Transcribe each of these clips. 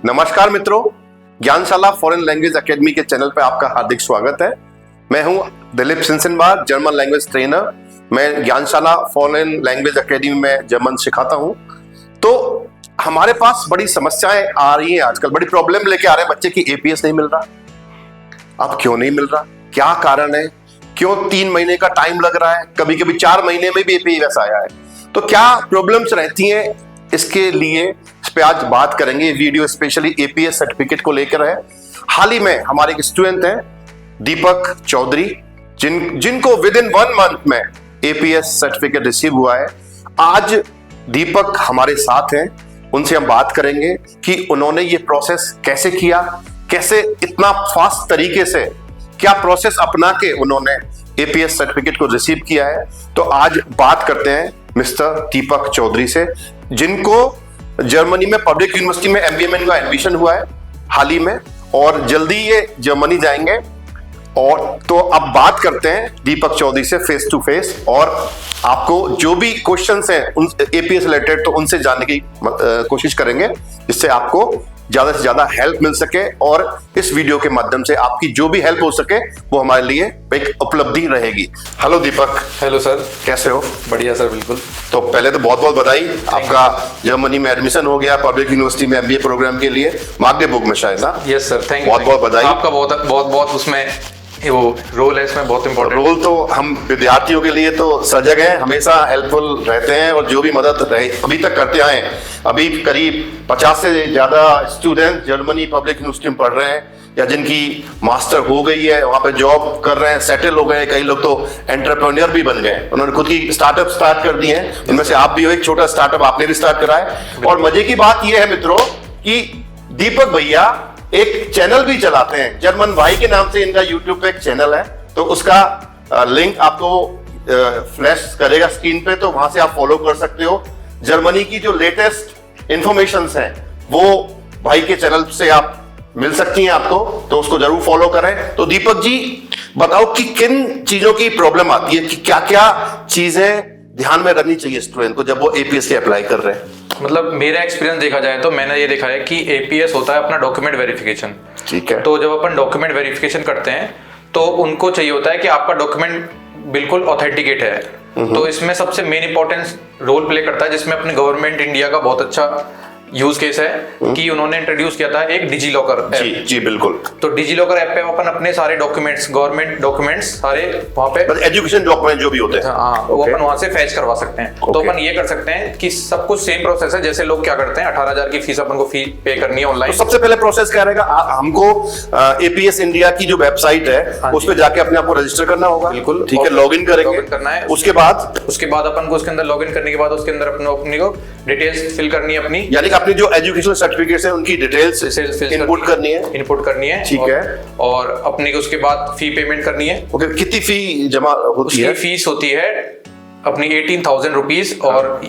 नमस्कार मित्रों, ज्ञानशाला foreign language academy के चैनल पर आपका हार्दिक स्वागत है। मैं हूं दिलीप सिंसनबार, जर्मन लैंग्वेज ट्रेनर। मैं ज्ञानशाला फॉरेन लैंग्वेज एकेडमी में जर्मन सिखाता हूं। तो हमारे पास बड़ी समस्याएं आ रही हैं आजकल, बड़ी प्रॉब्लम लेके आ रहे हैं बच्चे की एपीएस नहीं मिल रहा। अब क्यों नहीं मिल रहा, क्या कारण है, क्यों 3 महीने का टाइम लग रहा है, कभी कभी 4 महीने में भी एपीएस आया है, तो क्या प्रॉब्लम्स रहती हैं, इसके लिए इस पे आज बात करेंगे। वीडियो स्पेशली एपीएस सर्टिफिकेट को लेकर है। हाल ही में हमारे एक स्टूडेंट हैं दीपक चौधरी, जिनको विद इन 1 मंथ में एपीएस सर्टिफिकेट रिसीव हुआ है। आज दीपक हमारे साथ हैं, उनसे हम बात करेंगे कि उन्होंने ये प्रोसेस कैसे किया, कैसे इतना फास्ट तरीके से क्या प्रोसेस अपना के उन्होंने एपीएस सर्टिफिकेट को रिसीव किया है। तो आज बात करते हैं मिस्टर दीपक चौधरी से, जिनको जर्मनी में पब्लिक यूनिवर्सिटी में एमबीए में इनका एडमिशन हुआ है हाल ही में, और जल्दी ये जर्मनी जाएंगे। और तो अब बात करते हैं दीपक चौधरी से फेस टू फेस, और आपको जो भी क्वेश्चंस हैं उन एपीएस रिलेटेड तो उनसे जानने की कोशिश करेंगे, जिससे आपको ज्यादा से ज्यादा हेल्प मिल सके, और इस वीडियो के माध्यम से आपकी जो भी हेल्प हो सके वो हमारे लिए एक उपलब्धि रहेगी। हेलो दीपक। हेलो सर, कैसे हो? बढ़िया सर, बिल्कुल। तो पहले तो बहुत बहुत बधाई, आपका जर्मनी में एडमिशन हो गया पब्लिक यूनिवर्सिटी में एमबीए प्रोग्राम के लिए, मागडेबुर्ग में शायद ना? Yes sir, thank you. बहुत बहुत बधाई। आपका बहुत बहुत बहुत उसमें वो रोल है, इसमें बहुत इंपॉर्टेंट रोल। तो हम विद्यार्थियों के लिए तो सजग हैं, हमेशा हेल्पफुल रहते हैं, और जो भी मदद रहे अभी तक करते आए हैं। अभी करीब 50 से ज्यादा स्टूडेंट जर्मनी पब्लिक यूनिवर्सिटी में पढ़ रहे हैं, या जिनकी मास्टर हो गई है, वहां पे जॉब कर रहे हैं, सेटल हो गए। कई लोग तो एंटरप्रेन्योर भी बन गए, उन्होंने खुद की स्टार्टअप स्टार्ट कर दिए हैं। उनमें से आप भी हो, एक छोटा स्टार्टअप आपने भी स्टार्ट करा है। और मजे की बात यह है मित्रों कि दीपक भैया एक चैनल भी चलाते हैं, जर्मन भाई के नाम से इनका यूट्यूब पे एक चैनल है। तो उसका लिंक आपको फ्लैश करेगा स्क्रीन पे, तो वहां से आप फॉलो कर सकते हो। जर्मनी की जो लेटेस्ट इंफॉर्मेशंस हैं वो भाई के चैनल से आप मिल सकती हैं आपको, तो उसको जरूर फॉलो करें। तो दीपक जी बताओ कि किन चीजों की प्रॉब्लम आती है, कि क्या क्या चीजें ध्यान में रखनी चाहिए स्टूडेंट को जब वो एपीएस के अप्लाई कर रहे हैं? मतलब मेरा एक्सपीरियंस देखा जाए तो मैंने ये देखा है कि एपीएस होता है अपना डॉक्यूमेंट वेरिफिकेशन। ठीक है। तो जब अपन डॉक्यूमेंट वेरिफिकेशन करते हैं तो उनको चाहिए होता है कि आपका डॉक्यूमेंट बिल्कुल ऑथेंटिकेट है। तो इसमें सबसे मेन इंपॉर्टेंस रोल प्ले करता है, जिसमें अपने गवर्नमेंट इंडिया का बहुत अच्छा यूज केस है कि उन्होंने इंट्रोड्यूस किया था एक डिजी लॉकर ऐप। जी बिल्कुल। तो डिजी लॉकर ऐप पे अपन अपने सारे डॉक्यूमेंट्स, गवर्नमेंट डॉक्यूमेंट्स सारे वहां पे, एजुकेशन डॉक्यूमेंट जो भी होते हैं, हाँ, वो अपन वहां से फैच करवा सकते हैं। तो अपन ये कर सकते हैं कि सब कुछ सेम प्रोसेस है। जैसे लोग क्या करते हैं, 18,000 की फीस अपन को फी पे करनी है ऑनलाइन। तो सबसे पहले प्रोसेस क्या रहेगा, हमको एपीएस इंडिया की जो वेबसाइट है उस पे जाके अपने आप को रजिस्टर करना होगा। बिल्कुल, ठीक है, लॉगिन करेंगे, करना है। उसके बाद अपन को उसके अंदर लॉगिन करने के बाद उसके अंदर अपनी को डिटेल्स फिल करनी है अपनी, यानी कि अपनी जो एजुकेशनल सर्टिफिकेट्स हैं उनकी डिटेल्स इनपुट करनी है। ठीक है। और अपनी उसके बाद फी पेमेंट करनी है। ओके, कितनी फी जमा होती है? फीस होती है अपनी 18,000 रुपीज, और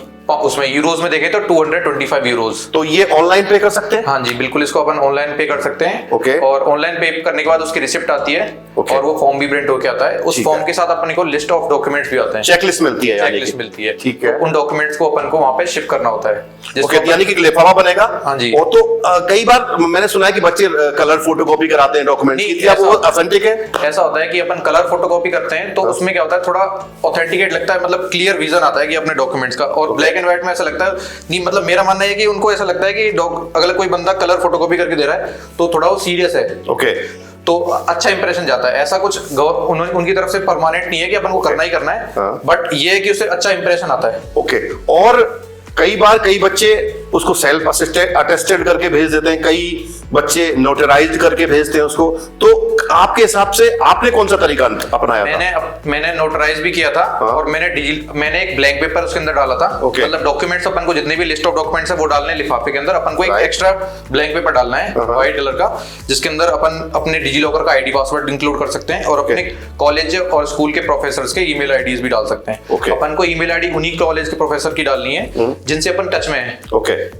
उसमें यूरोज में देखें तो 225 यूरोज। तो ये ऑनलाइन पे कर सकते हैं? हाँ जी बिल्कुल, इसको अपन ऑनलाइन पे कर सकते हैं। ओके। और ऑनलाइन पे करने के बाद उसकी रिसिप्ट आती है। ओके। और वो फॉर्म भी प्रिंट होके आता है। उस फॉर्म के साथ अपन को लिस्ट ऑफ डॉक्यूमेंट्स भी आते हैं, चेकलिस्ट मिलती है, चेकलिस्ट मिलती है। ठीक है। उन डॉक्यूमेंट्स को अपन को वहां पे शिप करना होता है, यानी कि लिफाफा बनेगा। हाँ जी। और तो कई बार मैंने सुना है कि बच्चे कलर फोटोकॉपी कराते हैं डॉक्यूमेंट की, क्या वो ऑथेंटिक है? ऐसा होता है कि अपन कलर फोटोकॉपी करते हैं तो उसमें क्या होता है, थोड़ा ऑथेंटिकेट लगता है, मतलब क्लियर विजन आता है कि अपने डॉक्यूमेंट्स का। और ब्लैक एंड व्हाइट में ऐसा लगता है नहीं, मतलब मेरा मानना है कि उनको ऐसा लगता है कि अगर कोई बंदा कलर फोटोकॉपी करके दे रहा है तो थोड़ा वो सीरियस है। ओके। तो अच्छा इंप्रेशन जाता है। ऐसा कुछ उनकी तरफ से परमानेंट नहीं है कि अपन को करना ही करना है, बट ये है कि उससे अच्छा इंप्रेशन आता है। ओके। और कई बार कई बच्चे उसको सेल्फ अटेस्टेड करके भेज देते हैं, कई बच्चे नोटराइज्ड करके भेजते हैं उसको। तो आपके हिसाब से आपने कौन सा तरीका अपनाया था? मैंने नोटराइज भी किया था। हाँ। और मैंने एक ब्लैंक पेपर उसके अंदर डाला था। मतलब डॉक्यूमेंट्स अपन को जितने भी लिस्ट ऑफ डॉक्यूमेंट्स है वो डालने हैं लिफाफे के अंदर। अपन को एक एक्स्ट्रा ब्लैंक पेपर डालना है व्हाइट कलर का, जिसके अंदर अपन अपने डिजी लॉकर का आईडी पासवर्ड इंक्लूड कर सकते हैं, और अपने कॉलेज और स्कूल के प्रोफेसर्स के ईमेल आईडीज भी डाल सकते हैं। अपन को ईमेल आईडी उन्हीं कॉलेज के प्रोफेसर की डालनी है जिनसे अपन टच में है।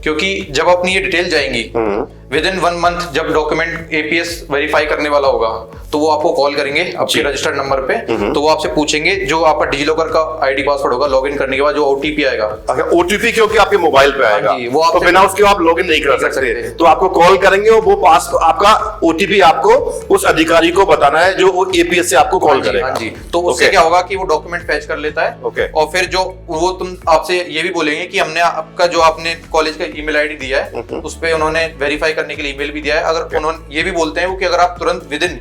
क्योंकि जब अपनी ये डिटेल जाएंगी विद इन 1 मंथ जब डॉक्यूमेंट एपीएस वेरीफाई करने वाला होगा तो वो आपको कॉल करेंगे आपके रजिस्टर्ड नंबर पे, तो वो आपसे पूछेंगे जो आपका डिजिलॉकर का आईडी पासवर्ड होगा, लॉगिन करने के बाद जो ओटीपी आएगा। अच्छा, ओटीपी क्योंकि आपके मोबाइल पे आएगा, वो आप तो बिना उसके आप लॉगिन नहीं कर सकते, तो आपको कॉल करेंगे और वो पास आपका ओटीपी आपको उस अधिकारी को बताना है जो एपीएस से आपको कॉल करेगा। हाँ जी, तो उससे क्या होगा कि वो डॉक्यूमेंट फैच कर लेता है और फिर जो वो तुम आपसे ये भी बोलेंगे कि हमने आपका जो आपने कॉलेज का ईमेल आईडी दिया है उस पे उन्होंने वेरीफाई करने के लिए ईमेल भी दिया है। अगर उन्होंने ये भी बोलते हैं वो कि अगर आप तुरंत विद इन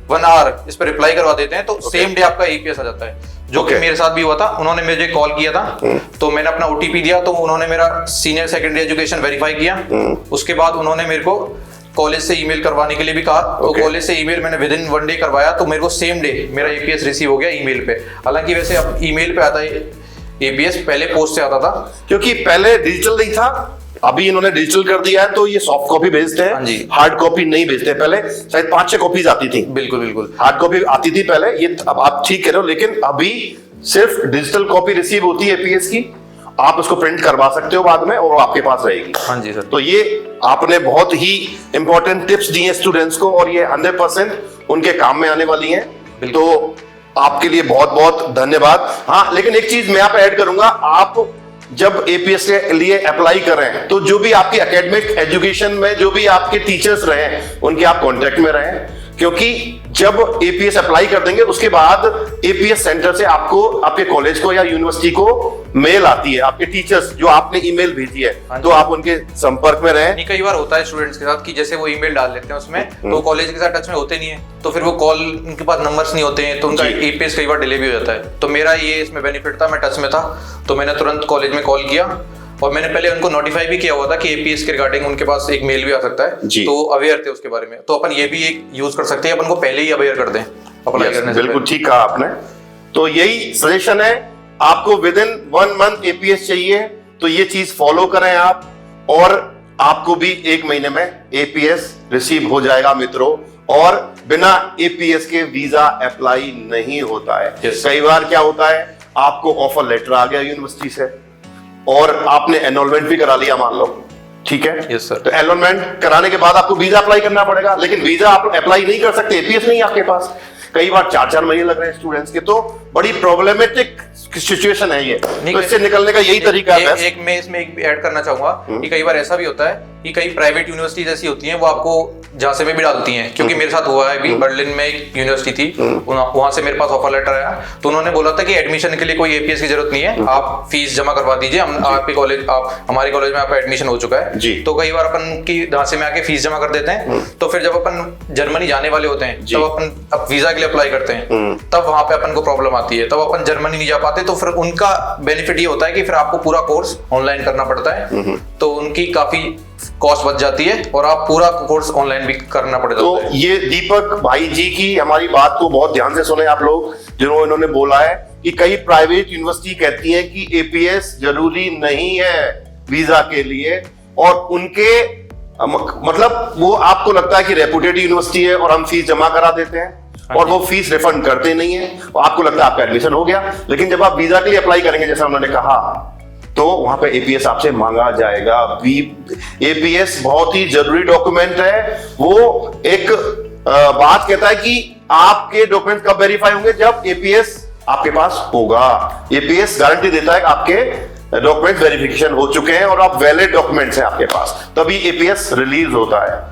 1 आवर इस पर रिप्लाई करवा देते हैं तो सेम डे आपका एपीएस आ जाता है, जो कि मेरे साथ भी हुआ था। उन्होंने मुझे कॉल किया था तो मैंने अपना ओटीपी दिया, तो उन्होंने मेरा सीनियर सेकेंडरी एजुकेशन वेरीफाई किया। उसके बाद उन्होंने मेरे को कॉलेज से ईमेल करवाने के लिए भी कहा, तो कॉलेज से ईमेल मैंने विद इन 1 डे करवाया, तो मेरे को सेम डे मेरा एपीएस रिसीव हो गया ईमेल पे। हालांकि वैसे अब ईमेल पे आता है एपीएस, पहले पोस्ट से आता था क्योंकि पहले डिजिटल नहीं था, अभी इन्होंने डिजिटल कर दिया है तो ये सॉफ्ट कॉपी भेजते हैं, हार्ड कॉपी नहीं भेजते। पहले शायद 5-6 कॉपीज आती थी। बिल्कुल बिल्कुल हार्ड कॉपी आती थी पहले, ये अब आप ठीक कह रहे हो, लेकिन अभी सिर्फ डिजिटल कॉपी रिसीव होती है एपीएस की, आप उसको प्रिंट करवा सकते हो बाद में और आपके पास रहेगी। हाँ जी सर। तो ये आपने बहुत ही इंपॉर्टेंट टिप्स दी हैं स्टूडेंट्स को और ये 100% उनके काम में आने वाली हैं, तो आपके लिए बहुत बहुत धन्यवाद। हाँ, लेकिन एक चीज मैं यहाँ पे ऐड करूंगा, आप जब एपीएस के लिए अप्लाई करें तो जो भी आपकी एकेडमिक एजुकेशन में जो भी आपके टीचर्स रहे उनके आप कांटेक्ट में रहें, क्योंकि जब एपीएस अप्लाई कर देंगे उसके बाद एपीएस सेंटर से आपको आपके कॉलेज को या यूनिवर्सिटी को मेल आती है, आपके टीचर्स जो आपने ईमेल भेजी है, तो आप उनके संपर्क में रहें। नहीं, कई बार होता है स्टूडेंट्स के साथ कि जैसे वो ईमेल डाल लेते हैं उसमें तो कॉलेज के साथ टच में होते नहीं है, तो फिर वो कॉल उनके पास नंबर्स नहीं होते हैं, तो उनका एपीएस कई बार डिले भी हो जाता है। तो मेरा ये इसमें बेनिफिट था, मैं टच में था तो मैंने तुरंत कॉलेज में कॉल किया और मैंने पहले उनको नोटिफाई भी किया हुआ था कि एपीएस के रिगार्डिंग उनके पास एक मेल भी आ सकता है, तो अवेयर थे उसके बारे में। तो अपन ये भी एक यूज कर सकते हैं, अपन को पहले ही अवेयर कर दें अप्लाई करने से। बिल्कुल ठीक कहा आपने। तो यही सजेशन है, आपको विद इन 1 मंथ एपीएस चाहिए तो ये चीज फॉलो करें आप, और आपको भी 1 महीने में एपीएस रिसीव हो जाएगा मित्रों, और बिना एपीएस के वीजा अप्लाई नहीं होता है। कई बार क्या होता है, आपको ऑफर लेटर आ गया यूनिवर्सिटी से और आपने एनरोलमेंट भी करा लिया मान लो, ठीक है। Yes sir. तो एनरोलमेंट कराने के बाद आपको वीजा अप्लाई करना पड़ेगा, लेकिन वीजा आप अप्लाई नहीं कर सकते, एपीएस नहीं है आपके पास। कई बार 4-4 महीने लग रहे हैं स्टूडेंट्स के, तो बड़ी प्रॉब्लमेटिक सिचुएशन है ये, तो इससे निकलने का यही तरीका है। एक मैं इसमें एक ऐड करना चाहूंगा कि कई बार ऐसा भी होता है कि कई प्राइवेट यूनिवर्सिटीज ऐसी होती हैं वो आपको झांसे में भी डालती हैं, क्योंकि मेरे साथ हुआ है अभी बर्लिन में एक यूनिवर्सिटी थी, वहां से मेरे पास ऑफर लेटर आया, तो उन्होंने बोला था कि एडमिशन के लिए कोई एपीएस की जरूरत नहीं है, आप फीस जमा करवा दीजिए, हम आपके कॉलेज हमारे कॉलेज में आपका एडमिशन हो चुका है। तो कई बार अपन की झांसे में आके फीस जमा कर देते हैं, तो फिर जब अपन जर्मनी जाने वाले होते हैं तब अपन वीजा के लिए अप्लाई करते हैं, तब वहां पे अपन को प्रॉब्लम आती है, तब अपन जर्मनी नहीं जा पाते, तो फिर उनका बेनिफिट ये होता है कि फिर आपको पूरा कोर्स ऑनलाइन करना पड़ता है, तो उनकी काफी कॉस्ट बच जाती है और आप पूरा कोर्स ऑनलाइन भी करना पड़ता है। तो ये दीपक भाई जी की हमारी बात को बहुत ध्यान से सुने आप लोग, जिन्होंने इन्होंने बोला है कि कई प्राइवेट यूनिवर्सिटी कहती है कि एपीएस जरूरी नहीं है वीजा के लिए, और उनके मतलब वो आपको लगता है कि रेपुटेड यूनिवर्सिटी है और हम फीस जमा करा देते हैं और वो फीस रिफंड करते नहीं है, आपको लगता है आपका एडमिशन हो गया, लेकिन जब आप वीजा के लिए अप्लाई करेंगे जैसा उन्होंने कहा, तो वहां पे एपीएस आपसे मांगा जाएगा। एपीएस बहुत ही जरूरी डॉक्यूमेंट है, वो एक बात कहता है कि आपके डॉक्यूमेंट कब वेरीफाई होंगे, जब एपीएस आपके पास होगा। एपीएस गारंटी देता है कि आपके डॉक्यूमेंट वेरिफिकेशन हो चुके हैं और आप वैलिड डॉक्यूमेंट्स हैं आपके पास, तभी एपीएस रिलीज होता है।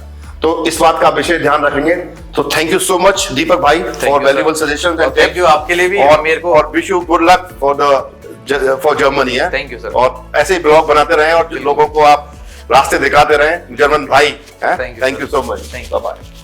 तो इस बात का विशेष ध्यान रखेंगे। तो thank you so much Deepak भाई for valuable suggestions and thank you आपके लिए भी, और मेरे को और wish you good luck for Germany है। Thank you sir. और ऐसे ही ब्लॉग बनाते रहें और लोगों को आप रास्ते दिखाते रहें, जर्मन भाई। Thank you so much. Bye bye.